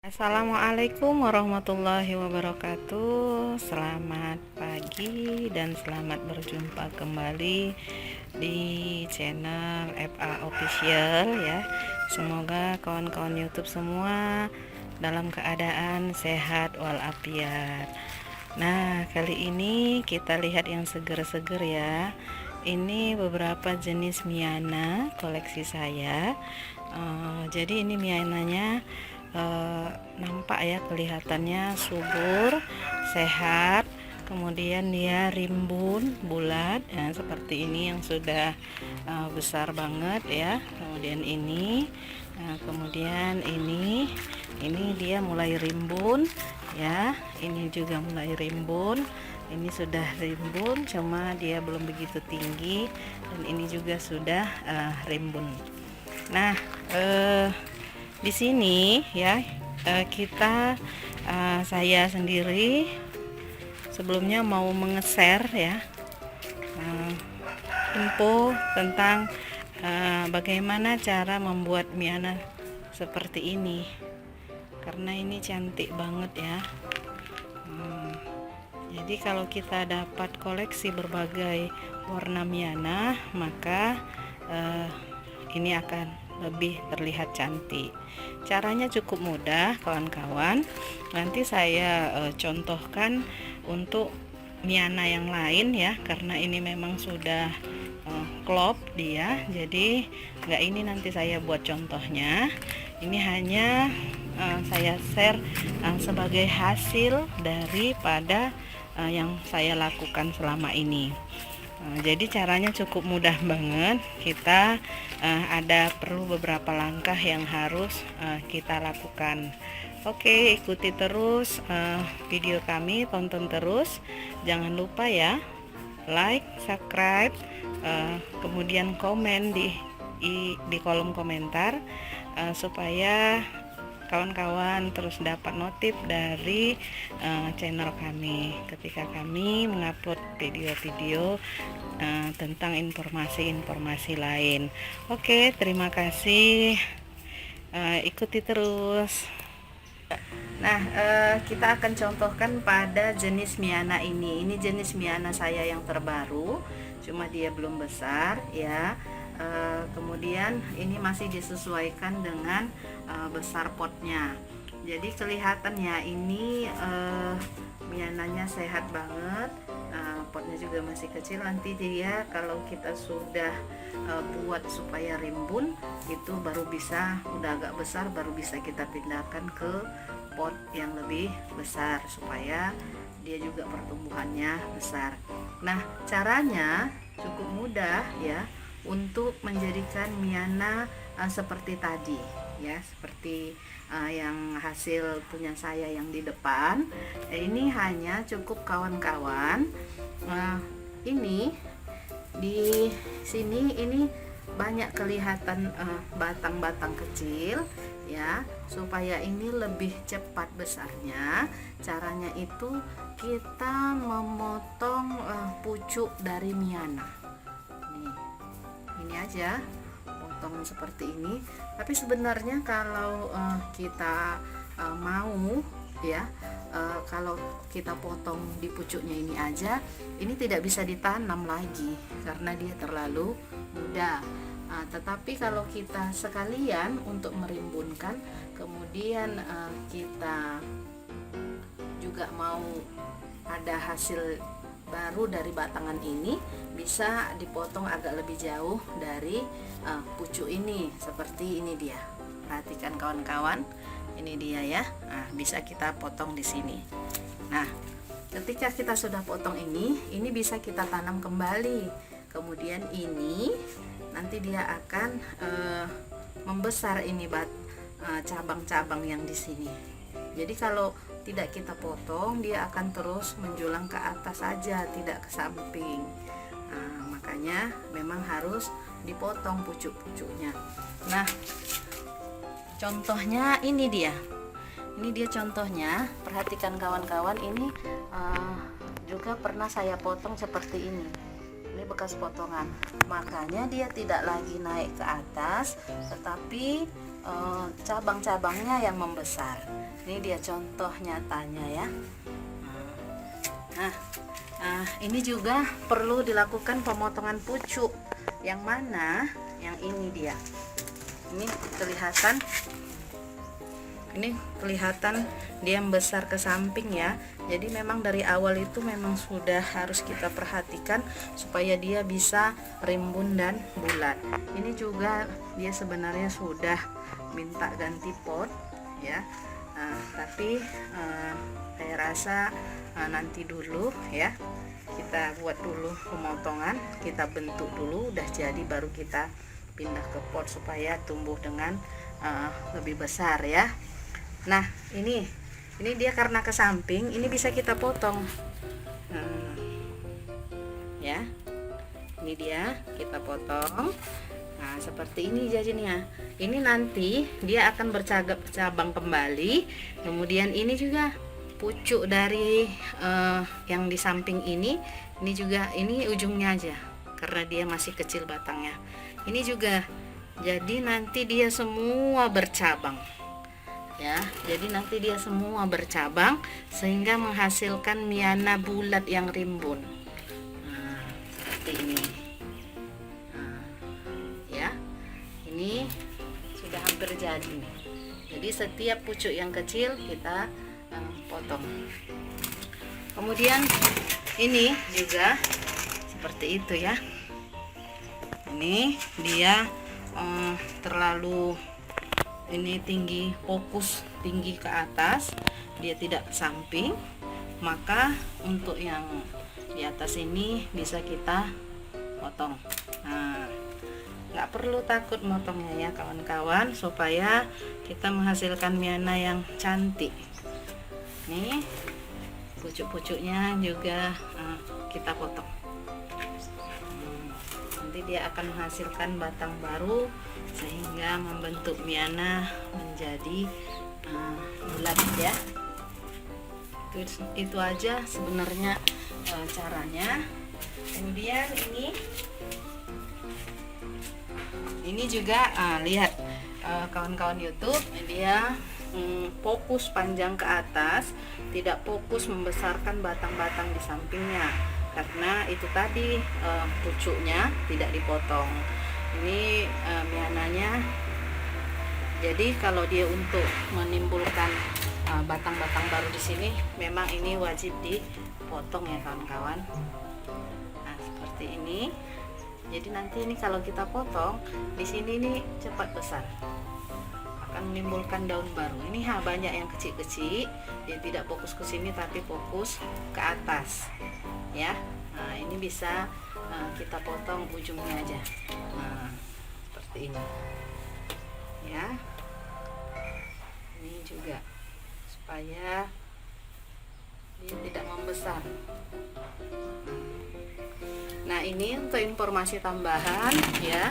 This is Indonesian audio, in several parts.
Assalamualaikum warahmatullahi wabarakatuh. Selamat pagi dan selamat berjumpa kembali di channel FA Official ya. Semoga kawan-kawan YouTube semua dalam keadaan sehat walafiat. Nah, kali ini kita lihat yang seger-seger ya. Ini beberapa jenis Miana koleksi saya. Jadi ini Miananya nampak ya, kelihatannya subur, sehat. Kemudian dia rimbun, bulat ya, seperti ini yang sudah besar banget ya. Kemudian ini, kemudian ini dia mulai rimbun ya. Ini juga mulai rimbun. Ini sudah rimbun, cuma dia belum begitu tinggi. Dan ini juga sudah rimbun. Nah, di sini ya, saya sendiri sebelumnya mau menge-share ya info tentang bagaimana cara membuat Miana seperti ini, karena ini cantik banget ya. Jadi kalau kita dapat koleksi berbagai warna Miana, maka ini akan lebih terlihat cantik. Caranya cukup mudah kawan-kawan. Nanti saya contohkan untuk Miana yang lain ya, karena ini memang sudah klop dia. Jadi nggak ini nanti saya buat contohnya. Ini hanya saya share sebagai hasil daripada yang saya lakukan selama ini. Jadi caranya cukup mudah banget. Kita ada perlu beberapa langkah yang harus kita lakukan. Oke, ikuti terus video kami, tonton terus. Jangan lupa ya, like, subscribe, kemudian komen di kolom komentar supaya kawan-kawan terus dapat notif dari channel kami ketika kami mengupload video-video tentang informasi-informasi lain. Oke, terima kasih. Ikuti terus. Nah, kita akan contohkan pada jenis Miana ini. Ini jenis Miana saya yang terbaru, cuma dia belum besar ya. Kemudian ini masih disesuaikan dengan besar potnya. Jadi kelihatannya ini Miananya sehat banget. Potnya juga masih kecil. Nanti dia kalau kita sudah buat supaya rimbun, itu baru bisa, udah agak besar, baru bisa kita pindahkan ke pot yang lebih besar supaya dia juga pertumbuhannya besar. Nah, caranya cukup mudah ya untuk menjadikan Miana seperti tadi ya, seperti yang hasil punya saya yang di depan. Ini hanya cukup kawan-kawan, ini di sini ini banyak kelihatan batang-batang kecil ya, supaya ini lebih cepat besarnya. Caranya itu kita memotong pucuk dari Miana. Ini aja, potong seperti ini. Tapi sebenarnya kalau kita mau ya, kalau kita potong di pucuknya ini aja, ini tidak bisa ditanam lagi karena dia terlalu muda. Tetapi kalau kita sekalian untuk merimbunkan, kemudian kita juga mau ada hasil baru dari batangan ini, bisa dipotong agak lebih jauh dari pucuk ini. Seperti ini dia, perhatikan kawan-kawan, ini dia ya. Nah, bisa kita potong di sini. Nah, ketika kita sudah potong ini bisa kita tanam kembali. Kemudian ini nanti dia akan membesar ini cabang-cabang yang di sini. Jadi kalau tidak kita potong, dia akan terus menjulang ke atas saja, tidak ke samping. Makanya memang harus dipotong pucuk-pucuknya. Nah, contohnya ini dia. Ini dia contohnya. Perhatikan kawan-kawan, ini juga pernah saya potong seperti ini. Ini bekas potongan. Makanya dia tidak lagi naik ke atas, tetapi cabang-cabangnya yang membesar. Ini dia contoh nyatanya ya. Ini juga perlu dilakukan pemotongan pucuk. Yang mana? Yang ini dia. Ini kelihatan dia membesar ke samping ya. Jadi memang dari awal itu memang sudah harus kita perhatikan supaya dia bisa rimbun dan bulat. Ini juga dia sebenarnya sudah minta ganti pot ya. Tapi saya rasa nanti dulu ya, kita buat dulu pemotongan, kita bentuk dulu, udah jadi baru kita pindah ke pot supaya tumbuh dengan lebih besar ya. Nah ini dia karena ke samping, ini bisa kita potong ya. Ini dia kita potong. Nah seperti ini jadinya. Ini nanti dia akan bercabang kembali. Kemudian ini juga pucuk dari yang di samping ini juga, ini ujungnya aja karena dia masih kecil batangnya. Ini juga jadi nanti dia semua bercabang ya. Jadi nanti dia semua bercabang sehingga menghasilkan miana bulat yang rimbun. Seperti ini. Ya. Ini sudah hampir jadi nih. Jadi setiap pucuk yang kecil kita potong. Kemudian ini juga seperti itu ya. Ini dia terlalu tinggi, fokus tinggi ke atas, dia tidak ke samping. Maka untuk yang di atas ini bisa kita potong. Nggak perlu takut motongnya ya kawan-kawan, supaya kita menghasilkan miana yang cantik. Nih pucuk-pucuknya juga kita potong. Nanti dia akan menghasilkan batang baru sehingga membentuk miana menjadi bulat ya. Itu aja sebenarnya caranya. Kemudian ini juga lihat kawan-kawan YouTube, dia fokus panjang ke atas, tidak fokus membesarkan batang-batang di sampingnya karena itu tadi pucuknya tidak dipotong. Ini miananya. Jadi kalau dia untuk menimbulkan batang-batang baru di sini, memang ini wajib dipotong ya kawan-kawan. Nah seperti ini. Jadi nanti ini kalau kita potong di sini ini cepat besar, akan menimbulkan daun baru. Ini banyak yang kecil-kecil, dia tidak fokus ke sini tapi fokus ke atas ya. Nah ini bisa kita potong ujungnya aja. Nah seperti ini ya. Ini juga supaya dia tidak membesar. Nah ini untuk informasi tambahan ya.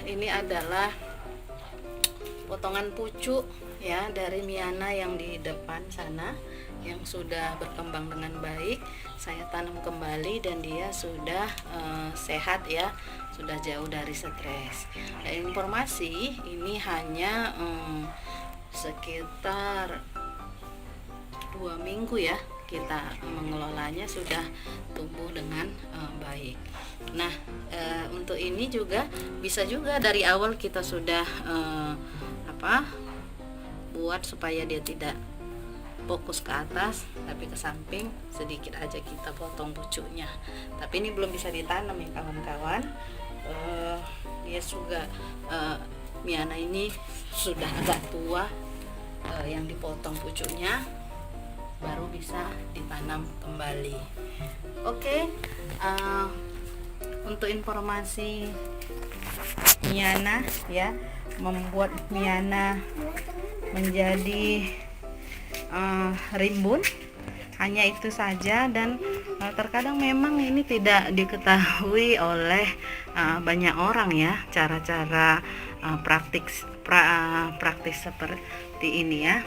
Ini adalah potongan pucuk ya dari miana yang di depan sana yang sudah berkembang dengan baik. Saya tanam kembali dan dia sudah sehat ya, sudah jauh dari stres. Informasi ini hanya sekitar 2 minggu ya kita mengelolanya, sudah tumbuh dengan baik. Nah untuk ini juga bisa juga dari awal kita sudah buat supaya dia tidak fokus ke atas tapi ke samping, sedikit aja kita potong pucuknya. Tapi ini belum bisa ditanam ya kawan-kawan. Dia juga miana ini sudah agak tua, yang dipotong pucuknya baru bisa ditanam kembali. Oke, untuk informasi miana ya, membuat miana menjadi rimbun hanya itu saja. Dan terkadang memang ini tidak diketahui oleh banyak orang ya, cara-cara praktis seperti ini ya.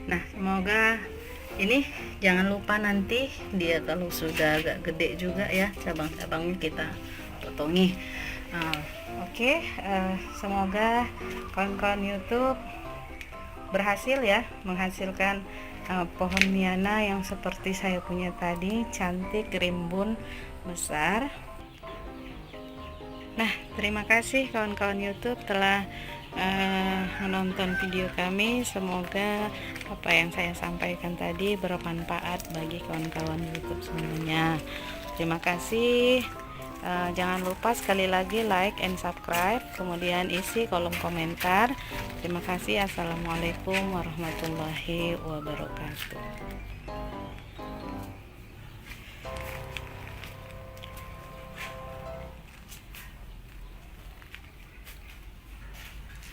Nah semoga Ini jangan lupa nanti dia kalau sudah agak gede juga ya, cabang-cabangnya kita potongi. Oke, semoga kawan-kawan YouTube berhasil ya menghasilkan pohon miana yang seperti saya punya tadi, cantik, rimbun, besar. Nah, terima kasih kawan-kawan YouTube telah menonton video kami. Semoga apa yang saya sampaikan tadi bermanfaat bagi kawan-kawan YouTube semuanya. Terima kasih. Jangan lupa sekali lagi like and subscribe, kemudian isi kolom komentar. Terima kasih. Assalamualaikum warahmatullahi wabarakatuh.